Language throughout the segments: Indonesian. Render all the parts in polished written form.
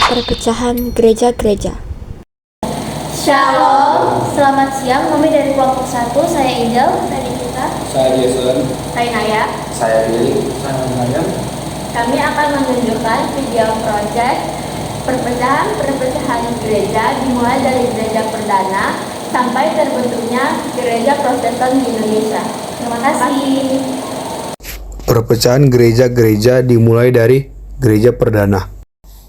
perpecahan gereja-gereja. Shalom, selamat siang. Kami dari kelompok 1, saya Angel, saya Nikita, Saya Jason. saya Naya. Saya Billy. Saya Ryan. Kami akan menunjukkan video project perpecahan gereja dimulai dari gereja perdana sampai terbentuknya gereja Protestan di Indonesia. Terima kasih. Perpecahan gereja-gereja dimulai dari gereja perdana.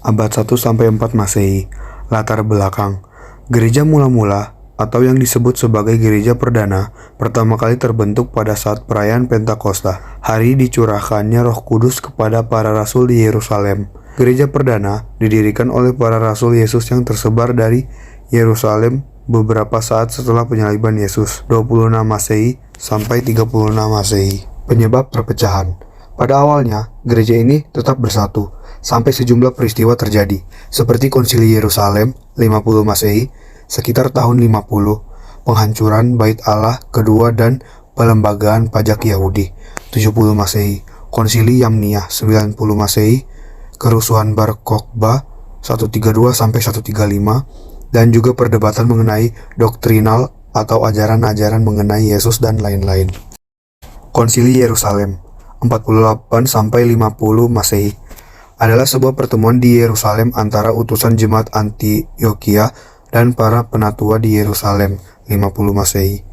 Abad 1 sampai 4 Masehi. Latar belakang. Gereja mula-mula atau yang disebut sebagai gereja perdana pertama kali terbentuk pada saat perayaan Pentakosta, hari dicurahkannya Roh Kudus kepada para rasul di Yerusalem. Gereja perdana didirikan oleh para rasul Yesus yang tersebar dari Yerusalem beberapa saat setelah penyaliban Yesus, 26 Masehi sampai 36 Masehi. Penyebab perpecahan. Pada awalnya, gereja ini tetap bersatu sampai sejumlah peristiwa terjadi, seperti Konsili Yerusalem 50 Masehi, sekitar tahun 50, penghancuran Bait Allah kedua dan pelembagaan pajak Yahudi 70 Masehi, Konsili Yamniah 90 Masehi, kerusuhan Bar Kokhba 132 sampai 135, dan juga perdebatan mengenai doktrinal atau ajaran-ajaran mengenai Yesus dan lain-lain. Konsili Yerusalem 48 sampai 50 Masehi adalah sebuah pertemuan di Yerusalem antara utusan jemaat Antioquia dan para penatua di Yerusalem 50 Masehi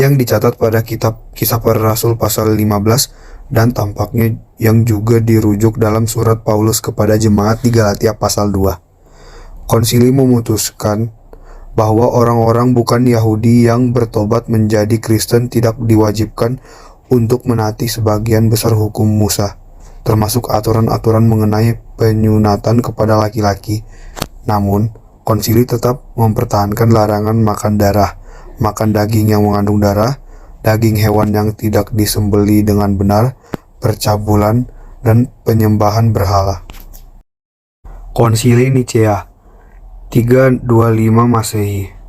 yang dicatat pada kitab Kisah Para Rasul pasal 15 dan tampaknya yang juga dirujuk dalam surat Paulus kepada jemaat di Galatia pasal 2. Konsili memutuskan bahwa orang-orang bukan Yahudi yang bertobat menjadi Kristen tidak diwajibkan untuk menaati sebagian besar hukum Musa, termasuk aturan-aturan mengenai penyunatan kepada laki-laki. Namun, konsili tetap mempertahankan larangan makan darah, makan daging yang mengandung darah, daging hewan yang tidak disembeli dengan benar, percabulan, dan penyembahan berhala. Konsili Nicea 325 Masehi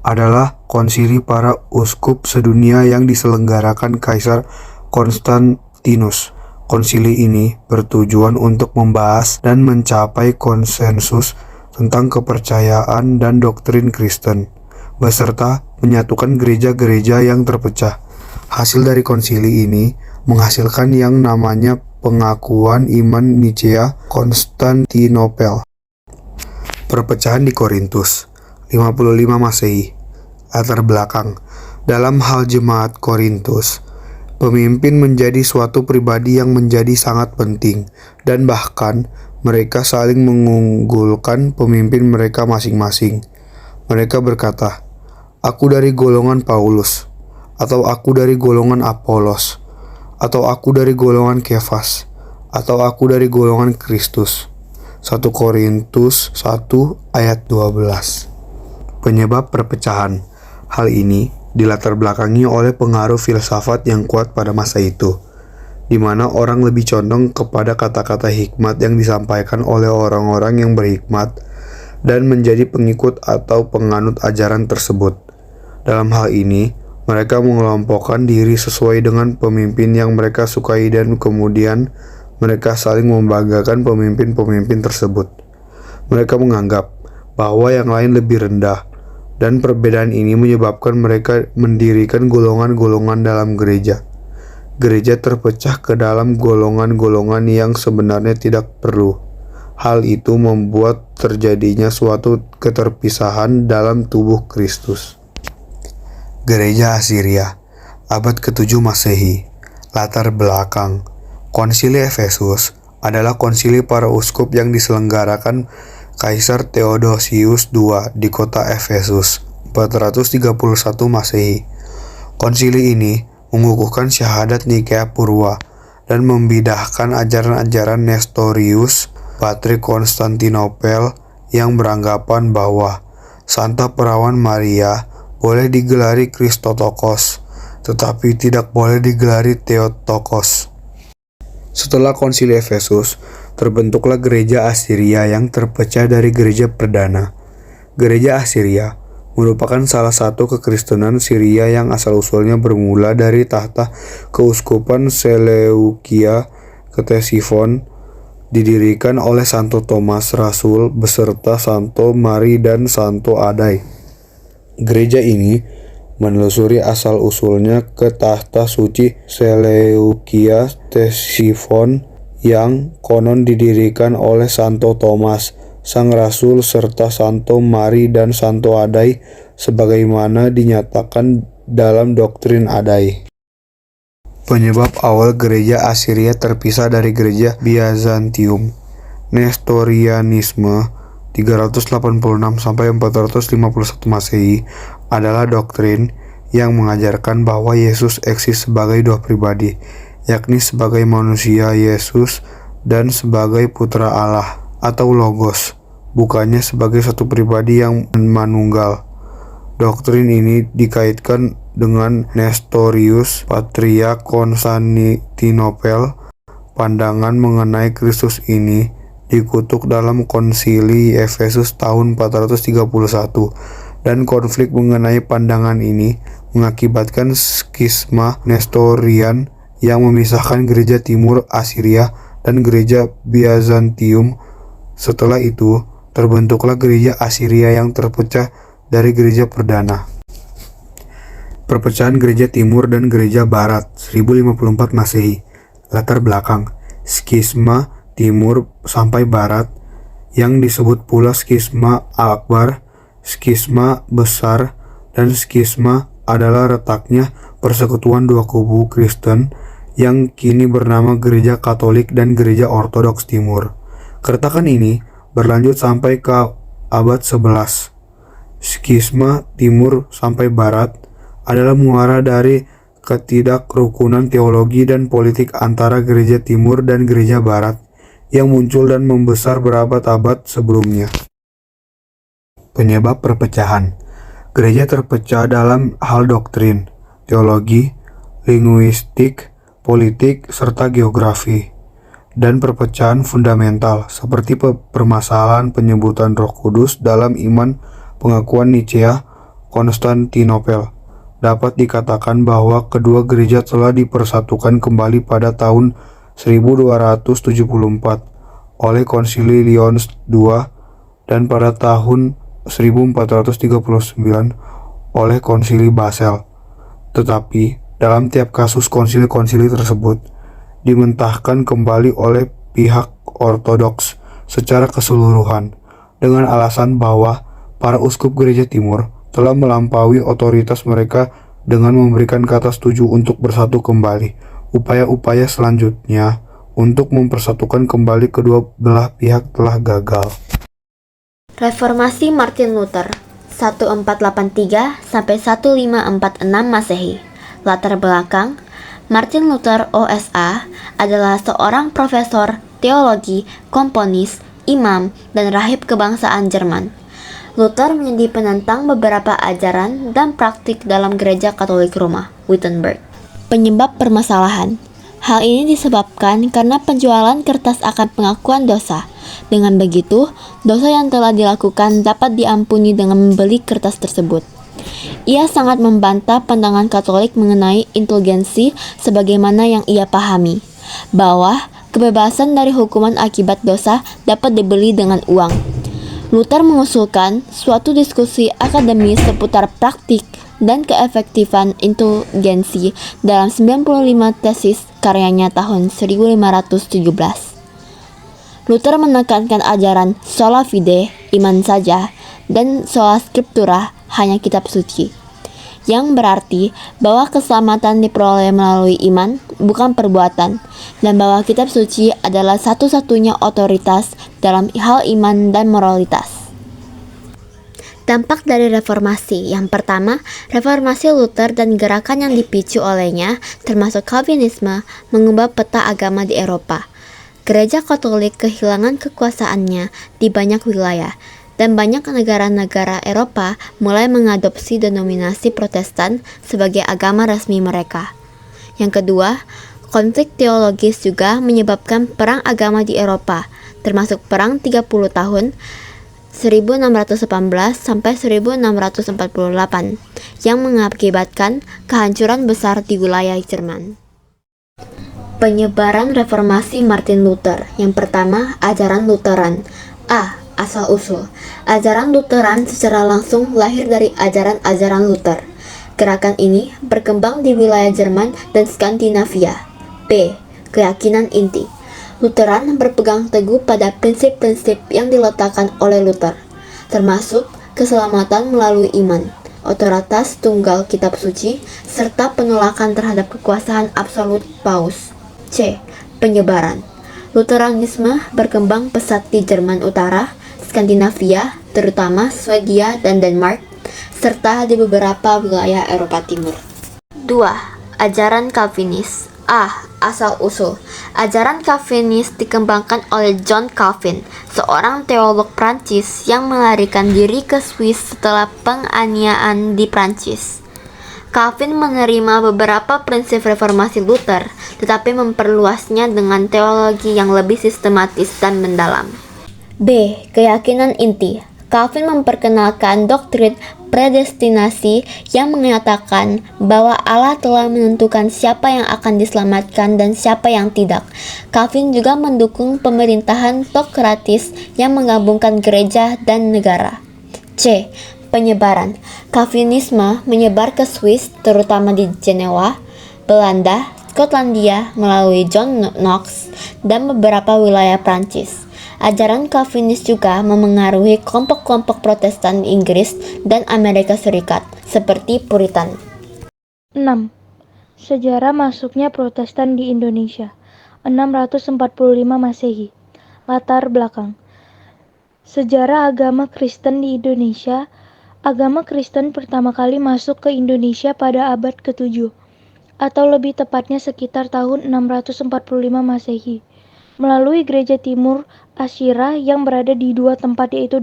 adalah konsili para uskup sedunia yang diselenggarakan Kaisar Konstantinus. Konsili ini bertujuan untuk membahas dan mencapai konsensus tentang kepercayaan dan doktrin Kristen, beserta menyatukan gereja-gereja yang terpecah. Hasil dari konsili ini menghasilkan yang namanya pengakuan iman Nicea Konstantinopel. Perpecahan di Korintus 55 Masehi. Latar belakang. Dalam hal jemaat Korintus, pemimpin menjadi suatu pribadi yang menjadi sangat penting, dan bahkan mereka saling mengunggulkan pemimpin mereka masing-masing. Mereka berkata, "Aku dari golongan Paulus," atau "Aku dari golongan Apolos," atau "Aku dari golongan Kefas," atau "Aku dari golongan Kristus." 1 Korintus 1 ayat 12. Penyebab perpecahan. Hal ini dilatar belakangi oleh pengaruh filsafat yang kuat pada masa itu, di mana orang lebih condong kepada kata-kata hikmat yang disampaikan oleh orang-orang yang berhikmat dan menjadi pengikut atau penganut ajaran tersebut. Dalam hal ini, mereka mengelompokkan diri sesuai dengan pemimpin yang mereka sukai dan kemudian mereka saling membanggakan pemimpin-pemimpin tersebut. Mereka menganggap bahwa yang lain lebih rendah, dan perbedaan ini menyebabkan mereka mendirikan golongan-golongan dalam gereja. Gereja terpecah ke dalam golongan-golongan yang sebenarnya tidak perlu. Hal itu membuat terjadinya suatu keterpisahan dalam tubuh Kristus. Gereja Asiria, abad ke-7 Masehi. Latar belakang. Konsili Efesus adalah konsili para uskup yang diselenggarakan Kaisar Theodosius II di kota Efesus 431 Masehi. Konsili ini mengukuhkan syahadat Nikea Purwa dan membidahkan ajaran-ajaran Nestorius, Patrik Konstantinopel, yang beranggapan bahwa Santa Perawan Maria boleh digelari Christotokos, tetapi tidak boleh digelari Theotokos. Setelah konsili Efesus, terbentuklah gereja Asiria yang terpecah dari gereja perdana. Gereja Asiria merupakan salah satu kekristenan Syria yang asal-usulnya bermula dari tahta keuskupan Seleukia Ktesifon didirikan oleh Santo Thomas Rasul beserta Santo Mari dan Santo Adai. Gereja ini menelusuri asal-usulnya ke tahta suci Seleukia Ctesiphon yang konon didirikan oleh Santo Thomas, Sang Rasul serta Santo Mari dan Santo Adai sebagaimana dinyatakan dalam doktrin Adai. Penyebab awal gereja Asiria terpisah dari gereja Byzantium. Nestorianisme 386 sampai 451 Masehi adalah doktrin yang mengajarkan bahwa Yesus eksis sebagai dua pribadi, yakni sebagai manusia Yesus dan sebagai putra Allah atau Logos, bukannya sebagai satu pribadi yang manunggal. Doktrin ini dikaitkan dengan Nestorius, Patriark Konstantinopel. Pandangan mengenai Kristus ini dikutuk dalam konsili Efesus tahun 431, dan konflik mengenai pandangan ini mengakibatkan skisma Nestorian yang memisahkan gereja timur Asiria dan gereja Byzantium. Setelah itu, terbentuklah gereja Asiria yang terpecah dari gereja perdana. Perpecahan gereja timur dan gereja barat 1054 Masehi. Latar belakang skisma timur sampai barat yang disebut pula skisma akbar, skisma besar, dan skisma adalah retaknya persekutuan dua kubu Kristen yang kini bernama Gereja Katolik dan Gereja Ortodoks Timur. Keretakan ini berlanjut sampai ke abad 11. Skisma timur sampai barat adalah muara dari ketidakrukunan teologi dan politik antara gereja timur dan gereja barat yang muncul dan membesar berabad-abad sebelumnya. Penyebab perpecahan. Gereja terpecah dalam hal doktrin, teologi, linguistik, politik, serta geografi, dan perpecahan fundamental seperti permasalahan penyebutan Roh Kudus dalam iman pengakuan Nicea Konstantinopel. Dapat dikatakan bahwa kedua gereja telah dipersatukan kembali pada tahun 1274 oleh Konsili Lyon II dan pada tahun 1439 oleh Konsili Basel. Tetapi dalam tiap kasus konsili-konsili tersebut dimentahkan kembali oleh pihak ortodoks secara keseluruhan dengan alasan bahwa para uskup gereja timur telah melampaui otoritas mereka dengan memberikan kata setuju untuk bersatu kembali. Upaya-upaya selanjutnya untuk mempersatukan kembali kedua belah pihak telah gagal. Reformasi Martin Luther 1483 sampai 1546 Masehi. Latar belakang, Martin Luther OSA adalah seorang profesor teologi, komponis, imam, dan rahib kebangsaan Jerman. Luther menjadi penentang beberapa ajaran dan praktik dalam Gereja Katolik Roma, Wittenberg. Penyebab permasalahan. Hal ini disebabkan karena penjualan kertas akan pengakuan dosa. Dengan begitu, dosa yang telah dilakukan dapat diampuni dengan membeli kertas tersebut. Ia sangat membantah pandangan Katolik mengenai indulgensi sebagaimana yang ia pahami, bahwa kebebasan dari hukuman akibat dosa dapat dibeli dengan uang. Luther mengusulkan suatu diskusi akademis seputar praktik dan keefektifan indulgensi dalam 95 tesis karyanya tahun 1517. Luther menekankan ajaran sola fide, iman saja, dan sola scriptura, hanya kitab suci, yang berarti bahwa keselamatan diperoleh melalui iman, bukan perbuatan, dan bahwa kitab suci adalah satu-satunya otoritas dalam hal iman dan moralitas. Dampak dari reformasi. Yang pertama, reformasi Luther dan gerakan yang dipicu olehnya, termasuk Calvinisme, mengubah peta agama di Eropa. Gereja Katolik kehilangan kekuasaannya di banyak wilayah, dan banyak negara-negara Eropa mulai mengadopsi denominasi Protestan sebagai agama resmi mereka. Yang kedua, konflik teologis juga menyebabkan perang agama di Eropa, termasuk perang 30 tahun 1618 sampai 1648 yang mengakibatkan kehancuran besar di wilayah Jerman. Penyebaran reformasi Martin Luther. Yang pertama, ajaran Lutheran. A. Asal-usul. Ajaran Lutheran secara langsung lahir dari ajaran-ajaran Luther. Gerakan ini berkembang di wilayah Jerman dan Skandinavia. B. Keyakinan inti. Lutheran berpegang teguh pada prinsip-prinsip yang diletakkan oleh Luther, termasuk keselamatan melalui iman, otoritas tunggal kitab suci, serta penolakan terhadap kekuasaan absolut paus. C. Penyebaran. Lutheranisme berkembang pesat di Jerman Utara, Skandinavia, terutama Swedia dan Denmark, serta di beberapa wilayah Eropa Timur. 2. Ajaran Calvinis. A. Asal-usul. Ajaran Calvinis dikembangkan oleh John Calvin, seorang teolog Prancis yang melarikan diri ke Swiss setelah penganiayaan di Prancis. Calvin menerima beberapa prinsip reformasi Luther, tetapi memperluasnya dengan teologi yang lebih sistematis dan mendalam. B. Keyakinan inti. Calvin memperkenalkan doktrin predestinasi yang menyatakan bahwa Allah telah menentukan siapa yang akan diselamatkan dan siapa yang tidak. Calvin juga mendukung pemerintahan teokratis yang menggabungkan gereja dan negara. C. Penyebaran. Calvinisme menyebar ke Swiss, terutama di Jenewa, Belanda, Skotlandia melalui John Knox, dan beberapa wilayah Prancis. Ajaran Calvinis juga memengaruhi kelompok-kelompok Protestan Inggris dan Amerika Serikat, seperti Puritan. 6. Sejarah masuknya Protestan di Indonesia. 645 Masehi. Latar belakang. Sejarah agama Kristen di Indonesia. Agama Kristen pertama kali masuk ke Indonesia pada abad ke-7, atau lebih tepatnya sekitar tahun 645 Masehi, melalui Gereja Timur Asyira yang berada di dua tempat, yaitu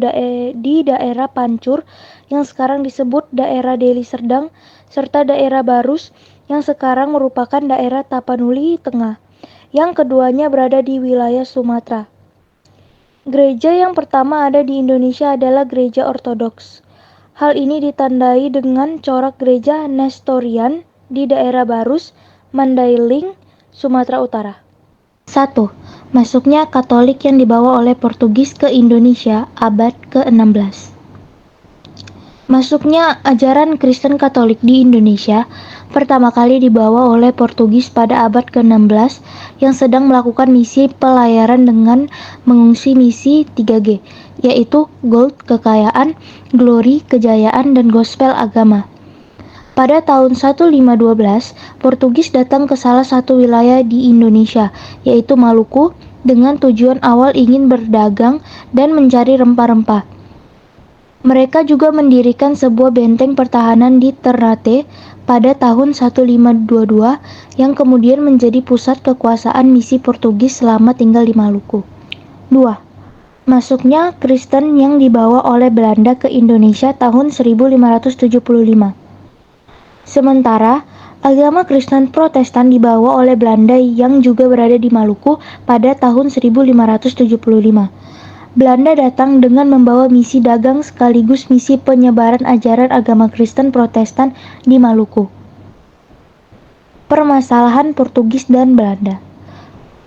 di daerah Pancur yang sekarang disebut daerah Deli Serdang, serta daerah Barus yang sekarang merupakan daerah Tapanuli Tengah, yang keduanya berada di wilayah Sumatera. Gereja yang pertama ada di Indonesia adalah Gereja Ortodoks. Hal ini ditandai dengan corak gereja Nestorian di daerah Barus, Mandailing, Sumatera Utara. 1. Masuknya Katolik yang dibawa oleh Portugis ke Indonesia abad ke-16. Masuknya ajaran Kristen Katolik di Indonesia pertama kali dibawa oleh Portugis pada abad ke-16 yang sedang melakukan misi pelayaran dengan mengungsi misi 3G, yaitu Gold kekayaan, Glory kejayaan, dan Gospel agama. Pada tahun 1512, Portugis datang ke salah satu wilayah di Indonesia, yaitu Maluku, dengan tujuan awal ingin berdagang dan mencari rempah-rempah. Mereka juga mendirikan sebuah benteng pertahanan di Ternate pada tahun 1522 yang kemudian menjadi pusat kekuasaan misi Portugis selama tinggal di Maluku. 2. Masuknya Kristen yang dibawa oleh Belanda ke Indonesia tahun 1575. Sementara agama Kristen Protestan dibawa oleh Belanda yang juga berada di Maluku pada tahun 1575. Belanda datang dengan membawa misi dagang sekaligus misi penyebaran ajaran agama Kristen Protestan di Maluku. Permasalahan Portugis dan Belanda.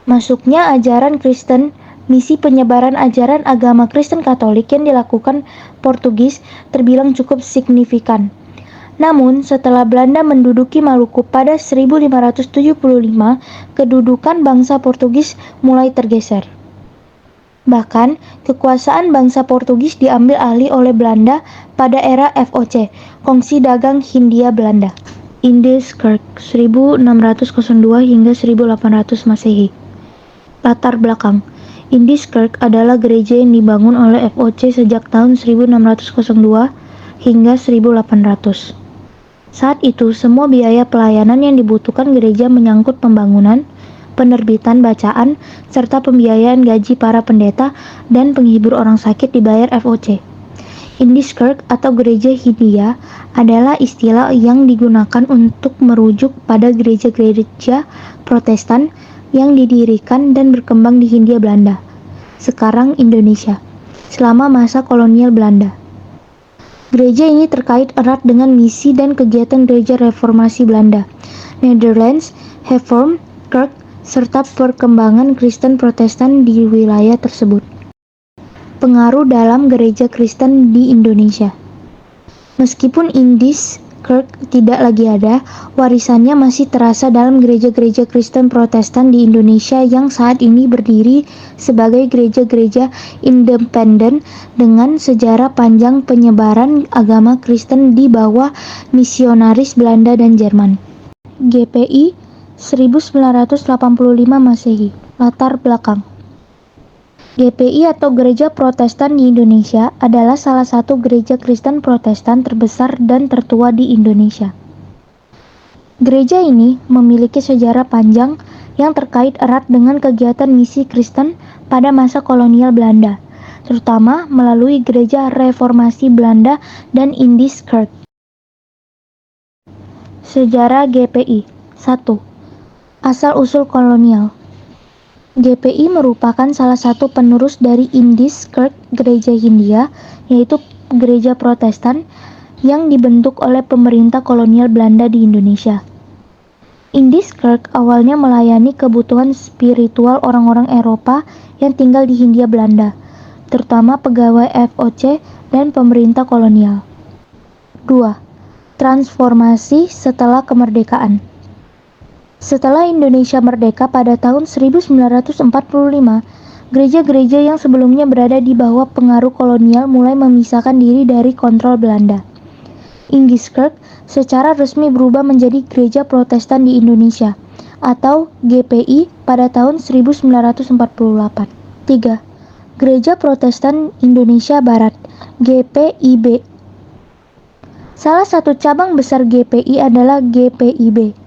Masuknya ajaran Kristen, misi penyebaran ajaran agama Kristen Katolik yang dilakukan Portugis terbilang cukup signifikan. Namun, setelah Belanda menduduki Maluku pada 1575, kedudukan bangsa Portugis mulai tergeser. Bahkan, kekuasaan bangsa Portugis diambil alih oleh Belanda pada era VOC, Kongsi Dagang Hindia-Belanda. Indiskerk 1602 hingga 1800 Masehi. Latar belakang. Indiskerk adalah gereja yang dibangun oleh VOC sejak tahun 1602 hingga 1800. Saat itu, semua biaya pelayanan yang dibutuhkan gereja menyangkut pembangunan, penerbitan bacaan, serta pembiayaan gaji para pendeta dan penghibur orang sakit dibayar VOC. Indiskerk atau Gereja Hindia adalah istilah yang digunakan untuk merujuk pada gereja-gereja Protestan yang didirikan dan berkembang di Hindia Belanda, sekarang Indonesia, selama masa kolonial Belanda. Gereja ini terkait erat dengan misi dan kegiatan Gereja Reformasi Belanda, Netherlands Hervormd Kerk serta perkembangan Kristen Protestan di wilayah tersebut. Pengaruh dalam gereja Kristen di Indonesia. Meskipun Indies Kirk tidak lagi ada, warisannya masih terasa dalam gereja-gereja Kristen Protestan di Indonesia yang saat ini berdiri sebagai gereja-gereja independen dengan sejarah panjang penyebaran agama Kristen di bawah misionaris Belanda dan Jerman. GPI 1985 Masehi. Latar belakang. GPI atau Gereja Protestan di Indonesia adalah salah satu gereja Kristen Protestan terbesar dan tertua di Indonesia. Gereja ini memiliki sejarah panjang yang terkait erat dengan kegiatan misi Kristen pada masa kolonial Belanda, terutama melalui Gereja Reformasi Belanda dan Indies Kirk. Sejarah GPI. 1. Asal-usul kolonial. GPI merupakan salah satu penerus dari Indies Kirk Gereja Hindia, yaitu gereja Protestan yang dibentuk oleh pemerintah kolonial Belanda di Indonesia. Indies Kirk awalnya melayani kebutuhan spiritual orang-orang Eropa yang tinggal di Hindia Belanda, terutama pegawai FOC dan pemerintah kolonial. 2. Transformasi setelah kemerdekaan. Setelah Indonesia merdeka pada tahun 1945, gereja-gereja yang sebelumnya berada di bawah pengaruh kolonial mulai memisahkan diri dari kontrol Belanda. Indies Kirk secara resmi berubah menjadi Gereja Protestan di Indonesia atau GPI pada tahun 1948. 3. Gereja Protestan Indonesia Barat GPIB. Salah satu cabang besar GPI adalah GPIB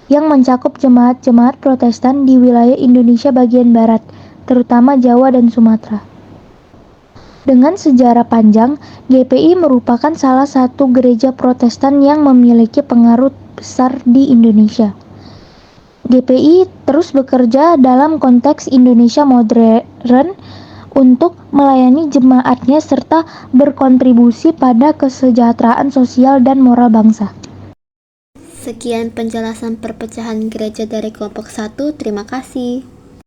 yang mencakup jemaat-jemaat Protestan di wilayah Indonesia bagian barat, terutama Jawa dan Sumatera. Dengan sejarah panjang, GPI merupakan salah satu gereja Protestan yang memiliki pengaruh besar di Indonesia. GPI terus bekerja dalam konteks Indonesia modern untuk melayani jemaatnya serta berkontribusi pada kesejahteraan sosial dan moral bangsa. Sekian penjelasan perpecahan gereja dari kelompok 1, terima kasih.